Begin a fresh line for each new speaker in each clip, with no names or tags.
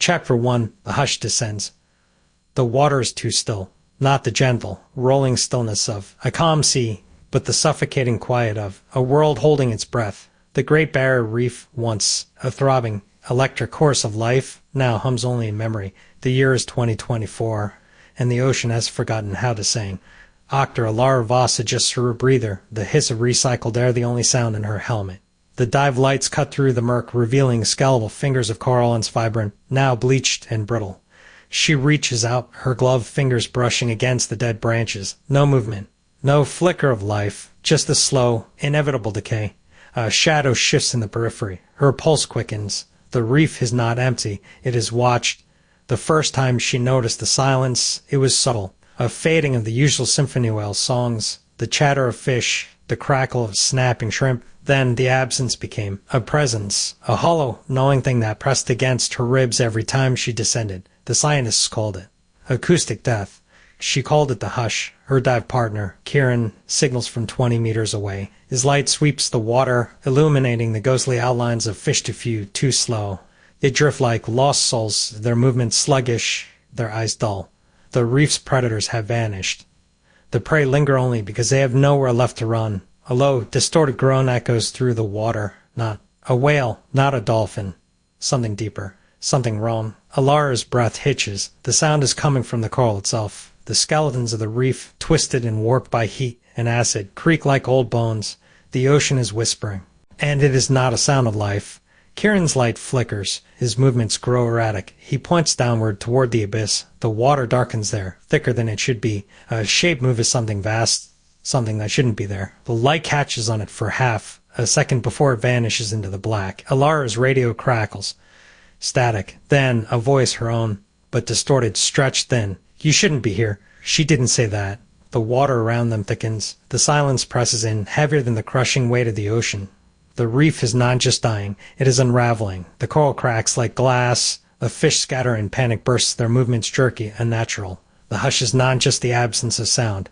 Chapter 1. The hush descends. The water is too still, not the gentle, rolling stillness of a calm sea, but the suffocating quiet of a world holding its breath. The Great Barrier Reef, once a throbbing, electric course of life, now hums only in memory. The year is 2024, and the ocean has forgotten how to sing. Octor Alara Voss adjusts her breather, the hiss of recycled air the only sound in her helmet. The dive lights cut through the murk, revealing skeletal fingers of coral and fibrin, now bleached and brittle. She reaches out, her gloved fingers brushing against the dead branches. No movement, no flicker of life, just the slow, inevitable decay. A shadow shifts in the periphery. Her pulse quickens. The reef is not empty. It is watched. The first time she noticed the silence, it was subtle. A fading of the usual symphony whale songs, the chatter of fish, the crackle of snapping shrimp. Then the absence became a presence, a hollow, gnawing thing that pressed against her ribs every time she descended. The scientists called it acoustic death. She called it the hush. Her dive partner, Kieran, signals from 20 meters away. His light sweeps the water, illuminating the ghostly outlines of fish too slow. They drift like lost souls, their movements sluggish, their eyes dull. The reef's predators have vanished. The prey linger only because they have nowhere left to run. A low, distorted groan echoes through the water. Not a whale, not a dolphin. Something deeper, something wrong. Alara's breath hitches. The sound is coming from the coral itself. The skeletons of the reef, twisted and warped by heat and acid, creak like old bones. The ocean is whispering. And it is not a sound of life. Kieran's light flickers. His movements grow erratic. He points downward toward the abyss. The water darkens there, thicker than it should be. A shape moves something vast, something that shouldn't be there. The light catches on it for half a second before it vanishes into the black. Alara's radio crackles. Static. Then a voice, her own, but distorted, stretched thin. "You shouldn't be here." She didn't say that. The water around them thickens. The silence presses in, heavier than the crushing weight of the ocean. The reef is not just dying, it is unraveling. The coral cracks like glass. The fish scatter in panic bursts, their movements jerky, unnatural. The hush is not just the absence of sound.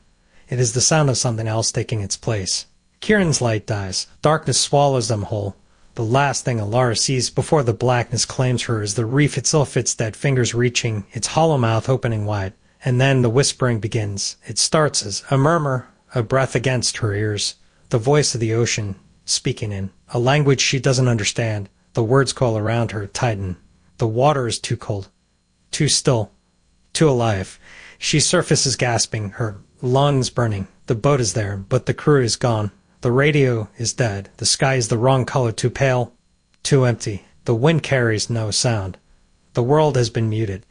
It is the sound of something else taking its place. Kieran's light dies. Darkness swallows them whole. The last thing Alara sees before the blackness claims her is the reef itself, its dead fingers reaching, its hollow mouth opening wide. And then the whispering begins. It starts as a murmur, a breath against her ears. The voice of the ocean, speaking in a language she doesn't understand. The words coil around her, tighten. The water is too cold, too still, too alive. She surfaces gasping, her lungs burning. The boat is there, but the crew is gone. The radio is dead. The sky is the wrong color, too pale, too empty. The wind carries no sound. The world has been muted.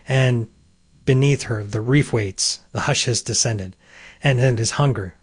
And beneath her, the reef waits. The hush has descended. And it is hunger.